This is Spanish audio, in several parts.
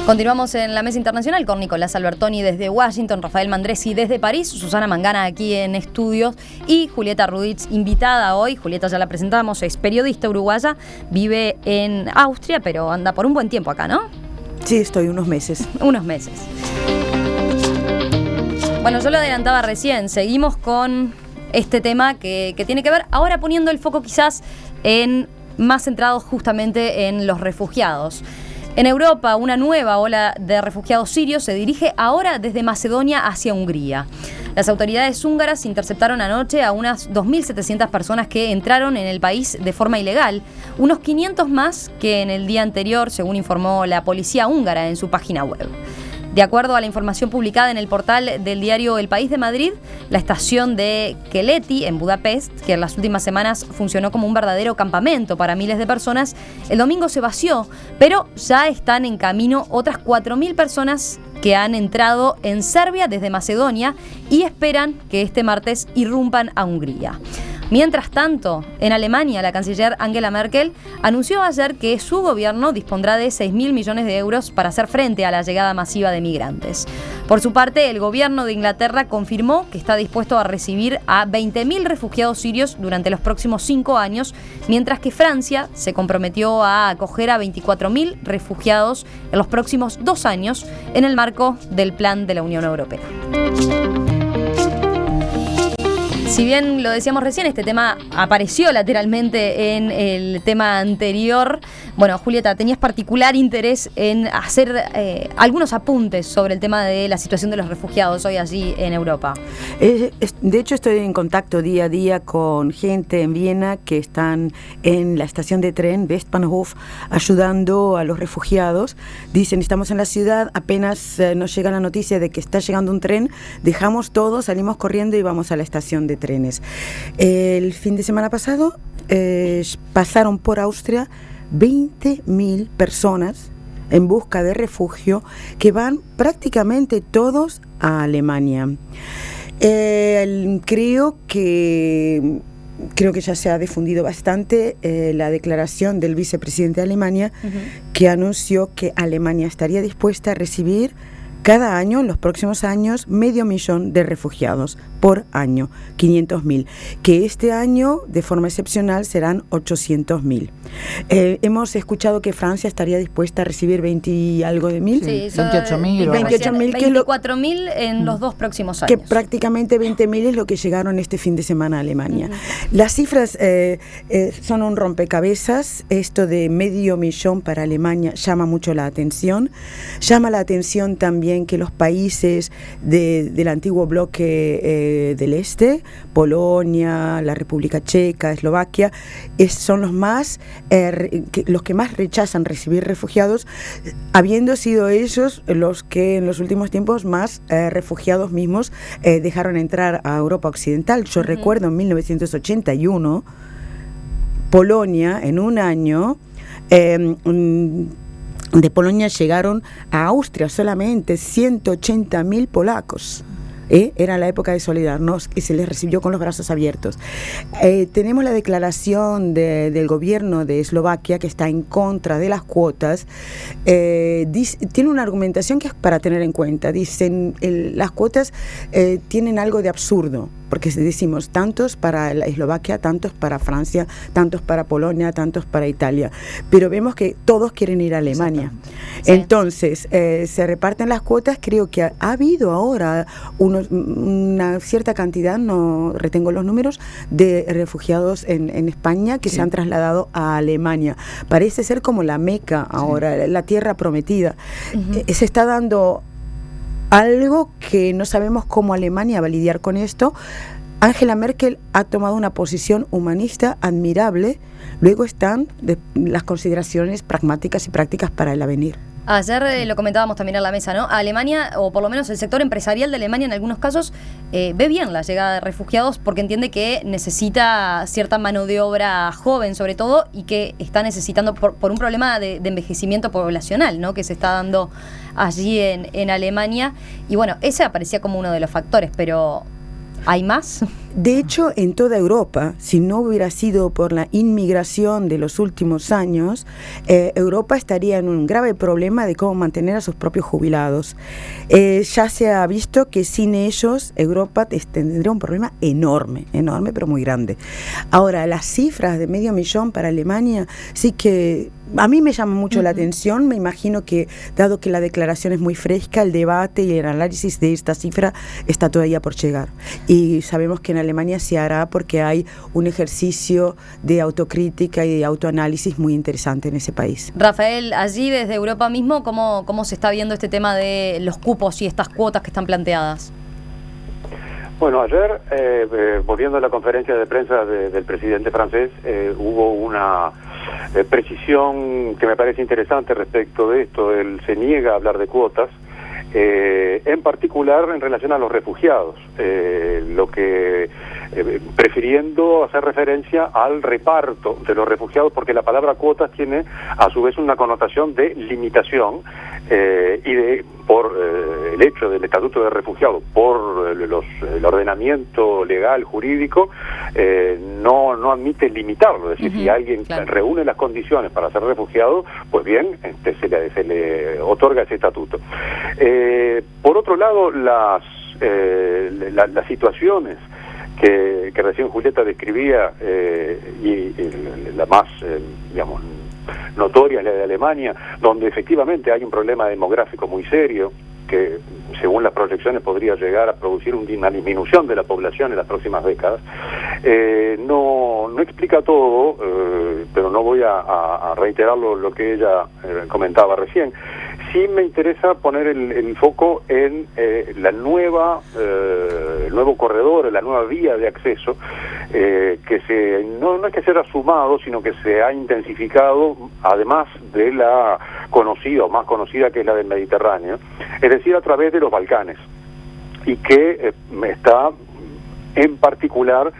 Continuamos en la mesa internacional con Nicolás Albertoni desde Washington, Rafael Mandresi desde París, Susana Mangana aquí en estudios y Julieta Ruditz, invitada hoy. Julieta ya la presentamos, es periodista uruguaya, vive en Austria, pero anda por un buen tiempo acá, ¿no? Sí, estoy unos meses. Unos meses. Bueno, yo lo adelantaba recién, seguimos con este tema que tiene que ver, ahora poniendo el foco quizás más centrado justamente en los refugiados. En Europa, una nueva ola de refugiados sirios se dirige ahora desde Macedonia hacia Hungría. Las autoridades húngaras interceptaron anoche a unas 2.700 personas que entraron en el país de forma ilegal, unos 500 más que en el día anterior, según informó la policía húngara en su página web. De acuerdo a la información publicada en el portal del diario El País de Madrid, la estación de Keleti, en Budapest, que en las últimas semanas funcionó como un verdadero campamento para miles de personas, el domingo se vació, pero ya están en camino otras 4.000 personas que han entrado en Serbia desde Macedonia y esperan que este martes irrumpan a Hungría. Mientras tanto, en Alemania, la canciller Angela Merkel anunció ayer que su gobierno dispondrá de 6.000 millones de euros para hacer frente a la llegada masiva de migrantes. Por su parte, el gobierno de Inglaterra confirmó que está dispuesto a recibir a 20.000 refugiados sirios durante los próximos 5 años, mientras que Francia se comprometió a acoger a 24.000 refugiados en los próximos 2 años en el marco del plan de la Unión Europea. Si bien lo decíamos recién, este tema apareció lateralmente en el tema anterior. Bueno, Julieta, tenías particular interés en hacer algunos apuntes sobre el tema de la situación de los refugiados hoy allí en Europa. De hecho, estoy en contacto día a día con gente en Viena que están en la estación de tren Westbahnhof ayudando a los refugiados. Dicen, estamos en la ciudad, apenas nos llega la noticia de que está llegando un tren, dejamos todo, salimos corriendo y vamos a la estación de trenes. El fin de semana pasado pasaron por Austria 20.000 personas en busca de refugio que van prácticamente todos a Alemania. Creo que ya se ha difundido bastante la declaración del vicepresidente de Alemania, que anunció que Alemania estaría dispuesta a recibir cada año, en los próximos años, 500.000 de refugiados por año, 500.000, que este año, de forma excepcional, serán 800.000. Hemos escuchado que Francia estaría dispuesta a recibir 20 y algo de mil. Sí, 28.000. 24.000 en los 2 próximos años. Que prácticamente 20.000 es lo que llegaron este fin de semana a Alemania. Las cifras son un rompecabezas. Esto de 500.000 para Alemania llama mucho la atención. Llama la atención también que los países del antiguo bloque del este, Polonia, la República Checa, Eslovaquia, son los que más rechazan recibir refugiados, habiendo sido ellos los que en los últimos tiempos más refugiados mismos dejaron entrar a Europa Occidental. Yo recuerdo en 1981, Polonia, en un año, de Polonia llegaron a Austria solamente 180.000 polacos. Era la época de Solidarnosc y se les recibió con los brazos abiertos. Tenemos la declaración del gobierno de Eslovaquia, que está en contra de las cuotas. Tiene una argumentación que es para tener en cuenta. Dicen, las cuotas tienen algo de absurdo, porque decimos tantos para la Eslovaquia, tantos para Francia, tantos para Polonia, tantos para Italia, pero vemos que todos quieren ir a Alemania. Sí. Entonces, se reparten las cuotas. Creo que ha habido ahora una cierta cantidad, no retengo los números, de refugiados en España que se han trasladado a Alemania. Parece ser como la Meca ahora, la tierra prometida. Se está dando algo que no sabemos cómo Alemania va a lidiar con esto. Angela Merkel ha tomado una posición humanista admirable. Luego están las consideraciones pragmáticas y prácticas para el avenir. Ayer lo comentábamos también en la mesa, ¿no? Alemania, o por lo menos el sector empresarial de Alemania en algunos casos, ve bien la llegada de refugiados porque entiende que necesita cierta mano de obra joven sobre todo y que está necesitando por un problema de envejecimiento poblacional, ¿no? Que se está dando allí en Alemania. Y bueno, ese aparecía como uno de los factores, pero ¿hay más? De hecho, en toda Europa, si no hubiera sido por la inmigración de los últimos años, Europa estaría en un grave problema de cómo mantener a sus propios jubilados. Ya se ha visto que sin ellos Europa tendría un problema enorme, pero muy grande. Ahora, las cifras de 500.000 para Alemania sí que a mí me llama mucho la atención. Me imagino que, dado que la declaración es muy fresca, el debate y el análisis de esta cifra está todavía por llegar. Y sabemos que en Alemania se hará porque hay un ejercicio de autocrítica y de autoanálisis muy interesante en ese país. Rafael, allí desde Europa mismo, ¿cómo se está viendo este tema de los cupos y estas cuotas que están planteadas? Bueno, ayer, volviendo a la conferencia de prensa del presidente francés, hubo una precisión que me parece interesante respecto de esto. Él se niega a hablar de cuotas, en particular en relación a los refugiados, lo que prefiriendo hacer referencia al reparto de los refugiados, porque la palabra cuotas tiene a su vez una connotación de limitación, y por el hecho del estatuto de refugiado, por el ordenamiento legal jurídico, no admite limitarlo. Es decir, si alguien reúne las condiciones para ser refugiado, pues bien, se le otorga ese estatuto. Por otro lado, las situaciones que recién Julieta describía, y la más, digamos, notoria es la de Alemania, donde efectivamente hay un problema demográfico muy serio, que según las proyecciones podría llegar a producir una disminución de la población en las próximas décadas. No explica todo, pero no voy a reiterar lo que ella comentaba recién. Sí me interesa poner el foco en el nuevo corredor, la nueva vía de acceso, que no es que sea sumado, sino que se ha intensificado, además de la conocida o más conocida, que es la del Mediterráneo, es decir, a través de los Balcanes, y que está en particular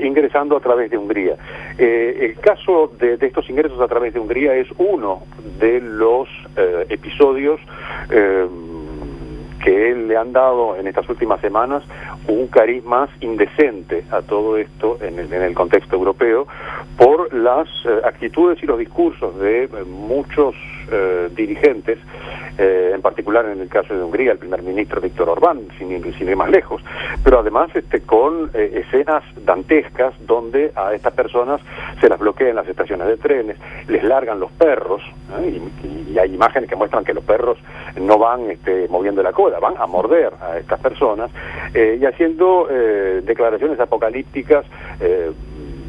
ingresando a través de Hungría. El caso de estos ingresos a través de Hungría es uno de los episodios que le han dado en estas últimas semanas un cariz más indecente a todo esto en el contexto europeo, por las actitudes y los discursos de muchos dirigentes, en particular en el caso de Hungría, el primer ministro Víctor Orbán, sin ir más lejos, pero además con escenas dantescas donde a estas personas se las bloquea en las estaciones de trenes, les largan los perros, y hay imágenes que muestran que los perros no van moviendo la cola, van a morder a estas personas, y haciendo declaraciones apocalípticas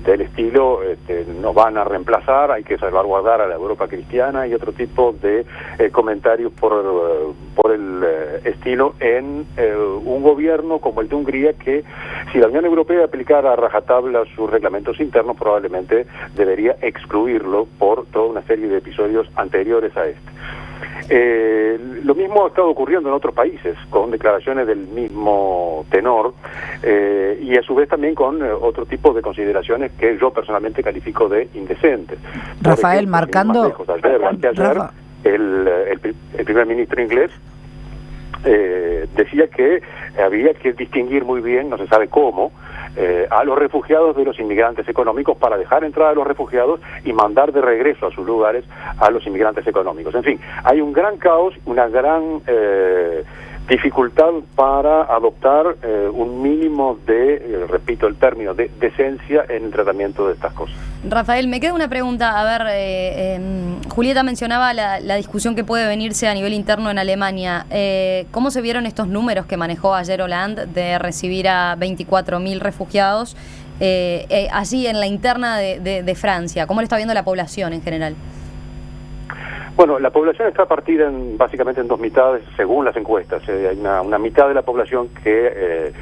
del estilo, nos van a reemplazar, hay que salvaguardar a la Europa cristiana, y otro tipo de comentarios por el estilo en un gobierno como el de Hungría, que si la Unión Europea aplicara a rajatabla sus reglamentos internos, probablemente debería excluirlo por toda una serie de episodios anteriores a este. Lo mismo ha estado ocurriendo en otros países, con declaraciones del mismo tenor, y a su vez también con otro tipo de consideraciones que yo personalmente califico de indecentes. Rafael, ejemplo, marcando... Ayer, el primer ministro inglés decía que había que distinguir muy bien, no se sabe cómo, a los refugiados de los inmigrantes económicos, para dejar entrar a los refugiados y mandar de regreso a sus lugares a los inmigrantes económicos. En fin, hay un gran caos, una gran dificultad para adoptar un mínimo de, repito el término, de decencia en el tratamiento de estas cosas. Rafael, me queda una pregunta. A ver, Julieta mencionaba la discusión que puede venirse a nivel interno en Alemania. ¿Cómo se vieron estos números que manejó ayer Hollande de recibir a 24.000 refugiados allí en la interna de Francia? ¿Cómo lo está viendo la población en general? Bueno, la población está partida básicamente en dos mitades, según las encuestas. Hay una mitad de la población que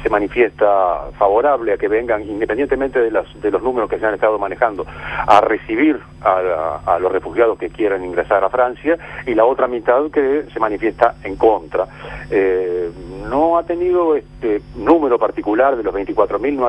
se manifiesta favorable a que vengan, independientemente de los números que se han estado manejando, a recibir a los refugiados que quieran ingresar a Francia, y la otra mitad que se manifiesta en contra. No ha tenido número particular de los 24.000, no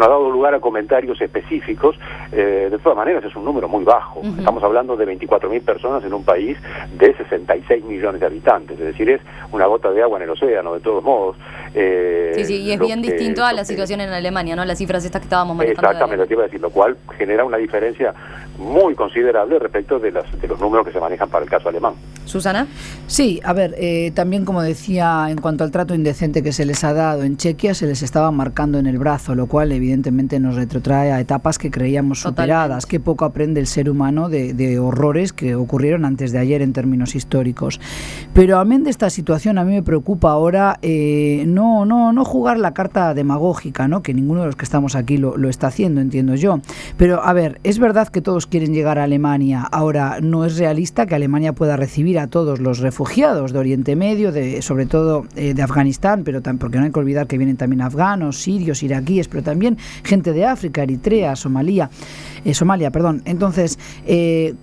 ha dado lugar a comentarios específicos. De todas maneras, es un número muy bajo. Estamos hablando de 24.000 personas en un país de 66 millones de habitantes, es decir, es una gota de agua en el océano, de todos modos. Sí, y es bien distinto a la situación en Alemania, ¿no? Las cifras estas que estábamos manejando. Exactamente, te iba a decir, lo cual genera una diferencia muy considerable respecto de los números que se manejan para el caso alemán. ¿Susana? Sí, a ver, también como decía, en cuanto al trato indecente que se les ha dado en Chequia, se les estaba marcando en el brazo, lo cual evidentemente nos retrotrae a etapas que creíamos superadas. Qué poco aprende el ser humano de horrores que ocurrieron antes de ayer en términos históricos. Pero amén de esta situación, a mí me preocupa ahora no jugar la carta demagógica, ¿no? Que ninguno de los que estamos aquí lo está haciendo, entiendo yo. Pero, a ver, es verdad que todos quieren llegar a Alemania. Ahora, no es realista que Alemania pueda recibir a todos los refugiados de Oriente Medio, sobre todo de Afganistán, pero porque no hay que olvidar que vienen también afganos, sirios, iraquíes, pero también gente de África, Eritrea, Somalia. Entonces,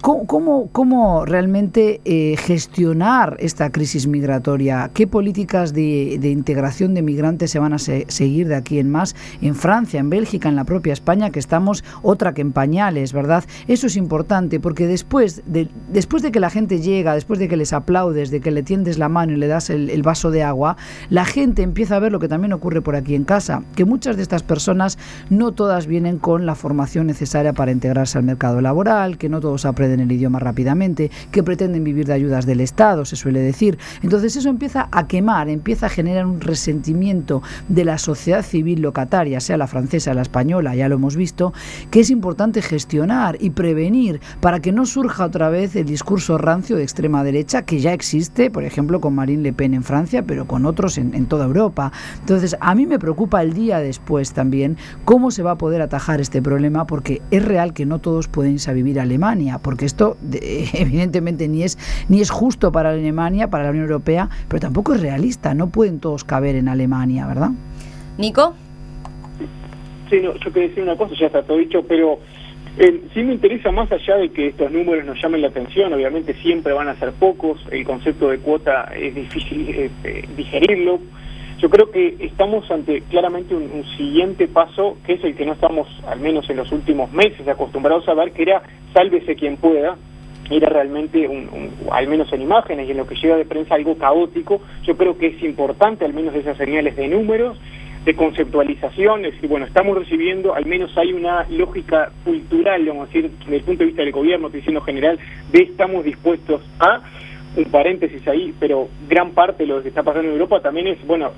¿cómo realmente gestionar esta crisis migratoria? ¿Qué políticas de integración de migrantes se van a seguir de aquí en más? En Francia, en Bélgica, en la propia España, que estamos otra que en pañales, ¿verdad? Eso es importante, porque después de que la gente llega, después de que les aplaudes, de que le tiendes la mano y le das el vaso de agua, la gente empieza a ver lo que también ocurre por aquí en casa, que muchas de estas personas no todas vienen con la formación necesaria para integrarse al mercado laboral, que no todos aprenden el idioma rápidamente, que pretenden vivir de ayudas del Estado, se suele decir. Entonces eso empieza a quemar, empieza a generar un resentimiento de la sociedad civil locataria, sea la francesa, la española, ya lo hemos visto, que es importante gestionar y prevenir para que no surja otra vez el discurso rancio de extrema derecha que ya existe, por ejemplo, con Marine Le Pen en Francia, pero con otros en toda Europa. Entonces, a mí me preocupa el día después también cómo se va a poder atajar este problema, porque es real que no todos pueden irse a vivir a Alemania, porque esto evidentemente ni es justo para Alemania, para la Unión Europea, pero tampoco es realista, no pueden todos caber en Alemania, ¿verdad? ¿Nico? Sí, no, yo quería decir una cosa, ya está todo dicho, pero sí me interesa, más allá de que estos números nos llamen la atención, obviamente siempre van a ser pocos, el concepto de cuota es difícil digerirlo. Yo creo que estamos ante claramente un siguiente paso, que es el que no estamos, al menos en los últimos meses, acostumbrados a ver, que era sálvese quien pueda. Era realmente, al menos en imágenes y en lo que llega de prensa, algo caótico. Yo creo que es importante, al menos esas señales de números, de conceptualización, es decir, bueno, estamos recibiendo, al menos hay una lógica cultural, vamos a decir, desde el punto de vista del gobierno, estoy diciendo general, de estamos dispuestos a... Un paréntesis ahí, pero gran parte de lo que está pasando en Europa también es, bueno,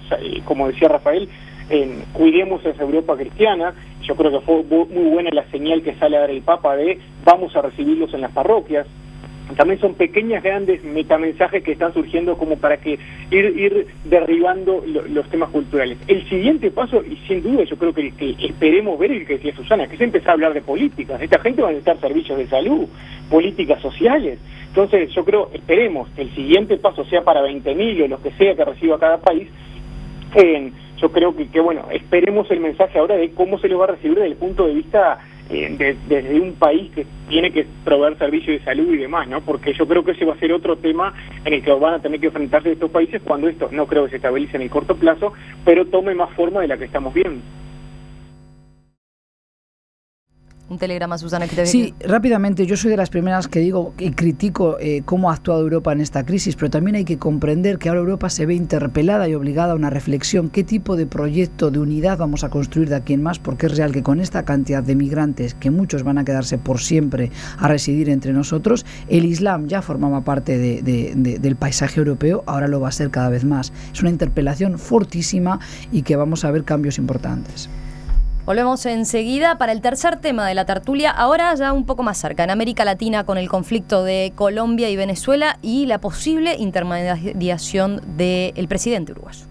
como decía Rafael, cuidemos esa Europa cristiana. Yo creo que fue muy buena la señal que sale a dar el Papa de vamos a recibirlos en las parroquias. También son pequeñas, grandes metamensajes que están surgiendo como para que ir derribando los temas culturales. El siguiente paso, y sin duda yo creo que esperemos ver el que decía Susana, que es empezar a hablar de políticas. Esta gente va a necesitar servicios de salud, políticas sociales. Entonces yo creo, esperemos que el siguiente paso sea para 20.000 o los que sea que reciba cada país. Yo creo que bueno, esperemos el mensaje ahora de cómo se lo va a recibir desde el punto de vista desde un país que tiene que proveer servicios de salud y demás, ¿no? Porque yo creo que ese va a ser otro tema en el que van a tener que enfrentarse estos países cuando esto no creo que se estabilice en el corto plazo, pero tome más forma de la que estamos viendo. Un telegrama, Susana, que te Sí, rápidamente, yo soy de las primeras que digo y critico cómo ha actuado Europa en esta crisis, pero también hay que comprender que ahora Europa se ve interpelada y obligada a una reflexión. ¿Qué tipo de proyecto de unidad vamos a construir de aquí en más? Porque es real que con esta cantidad de migrantes, que muchos van a quedarse por siempre a residir entre nosotros, el Islam ya formaba parte del paisaje europeo, ahora lo va a ser cada vez más. Es una interpelación fortísima y que vamos a ver cambios importantes. Volvemos enseguida para el tercer tema de la tertulia, ahora ya un poco más cerca, en América Latina, con el conflicto de Colombia y Venezuela y la posible intermediación del presidente uruguayo.